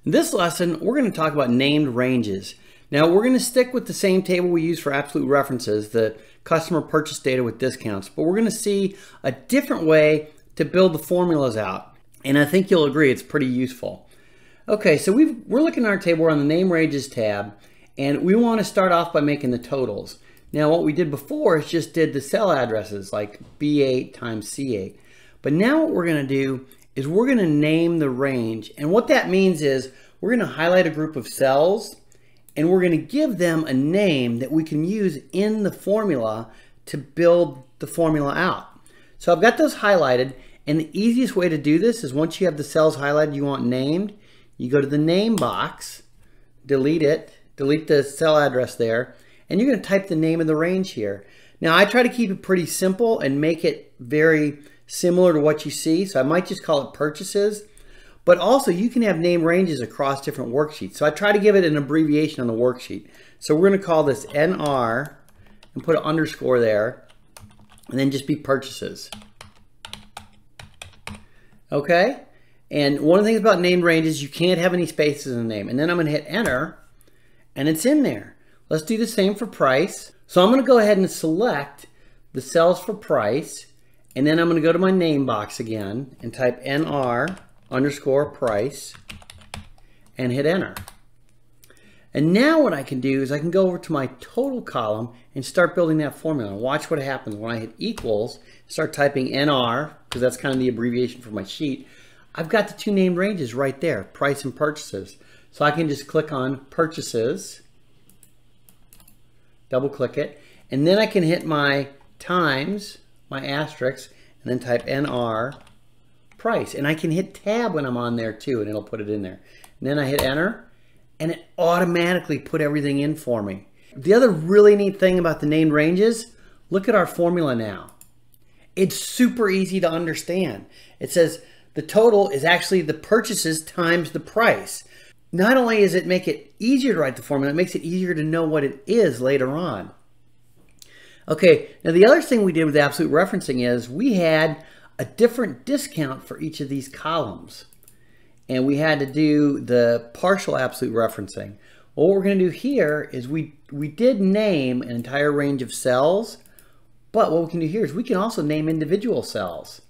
In this lesson, we're going to talk about named ranges. Now, we're going to stick with the same table we use for absolute references, the customer purchase data with discounts, but we're going to see a different way to build the formulas out. And I think you'll agree it's pretty useful. Okay, so we're looking at our table, we're on the name ranges tab, and we want to start off by making the totals. Now, what we did before is just did the cell addresses like B8 times C8. But now what we're going to do is we're going to name the range. And what that means is we're going to highlight a group of cells and we're going to give them a name that we can use in the formula to build the formula out. So I've got those highlighted, and the easiest way to do this is once you have the cells highlighted you want named, you go to the name box, delete it, delete the cell address there, and you're going to type the name of the range here. Now I try to keep it pretty simple and make it very similar to what you see, so I might just call it purchases, but also you can have name ranges across different worksheets. So I try to give it an abbreviation on the worksheet. So we're going to call this NR and put an underscore there and then just be purchases. Okay, and one of the things about named ranges, you can't have any spaces in the name. And then I'm going to hit enter and it's in there. Let's do the same for price. So I'm going to go ahead and select the cells for price. And then I'm going to go to my name box again and type NR underscore price and hit enter. And now what I can do is I can go over to my total column and start building that formula. And watch what happens when I hit equals, start typing NR, because that's kind of the abbreviation for my sheet. I've got the two named ranges right there, price and purchases. So I can just click on purchases, double click it, and then I can hit my times, my asterisk, and then type NR price. And I can hit tab when I'm on there too, and it'll put it in there. And then I hit enter, and it automatically put everything in for me. The other really neat thing about the named ranges, look at our formula now. It's super easy to understand. It says the total is actually the purchases times the price. Not only does it make it easier to write the formula, it makes it easier to know what it is later on. Okay, now the other thing we did with absolute referencing is we had a different discount for each of these columns. And we had to do the partial absolute referencing. What we're going to do here is we did name an entire range of cells, but what we can do here is we can also name individual cells.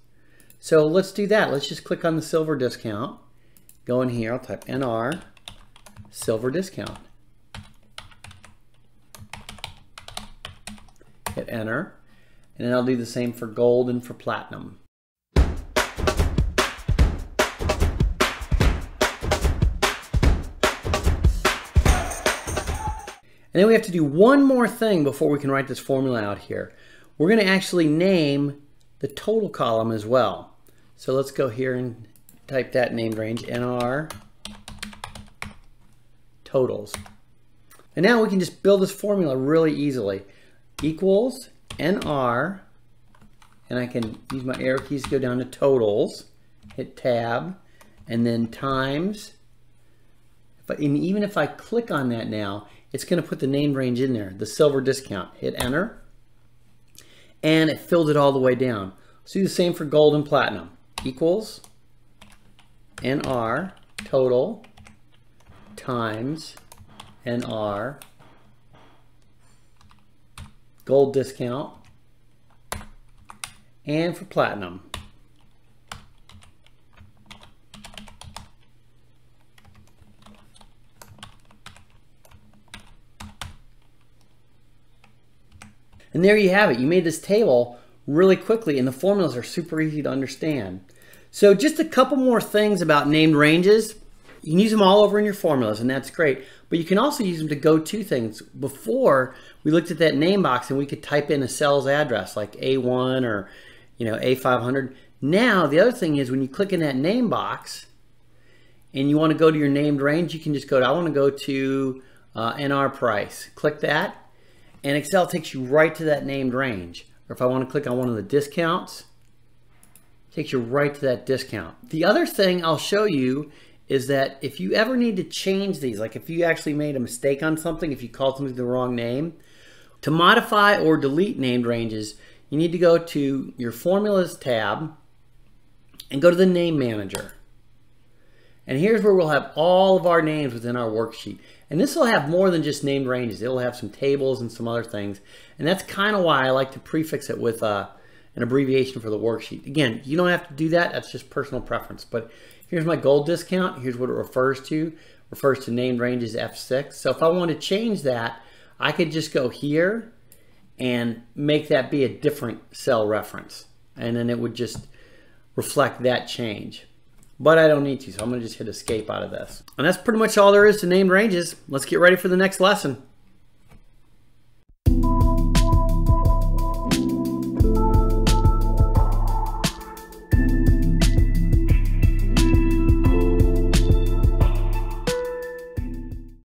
So let's do that. Let's just click on the silver discount. Go in here, I'll type NR, silver discount. Hit enter, and then I'll do the same for gold and for platinum. And then we have to do one more thing before we can write this formula out here. We're going to actually name the total column as well. So let's go here and type that named range, NR totals. And now we can just build this formula really easily. Equals NR, and I can use my arrow keys to go down to totals, hit tab, and then times. And even if I click on that now, it's going to put the named range in there, the silver discount. Hit enter, and it filled it all the way down. Let's do the same for gold and platinum. Equals NR total times NR gold discount, and for platinum. And there you have it. You made this table really quickly, and the formulas are super easy to understand. So just a couple more things about named ranges. You can use them all over in your formulas, and that's great. But you can also use them to go to things. Before, we looked at that name box and we could type in a cell's address like A1 or A500. Now, the other thing is when you click in that name box and you want to go to your named range, you can just go to, I want to go to NR price. Click that, and Excel takes you right to that named range. Or if I want to click on one of the discounts, it takes you right to that discount. The other thing I'll show you is that if you ever need to change these, like if you actually made a mistake on something, if you called something the wrong name, to modify or delete named ranges, you need to go to your Formulas tab and go to the Name Manager. And here's where we'll have all of our names within our worksheet. And this will have more than just named ranges. It'll have some tables and some other things. And that's kind of why I like to prefix it with an abbreviation for the worksheet. Again, you don't have to do that. That's just personal preference. But here's my gold discount. Here's what it refers to. It refers to named ranges F6. So if I want to change that, I could just go here and make that be a different cell reference. And then it would just reflect that change. But I don't need to, so I'm going to just hit escape out of this. And that's pretty much all there is to named ranges. Let's get ready for the next lesson.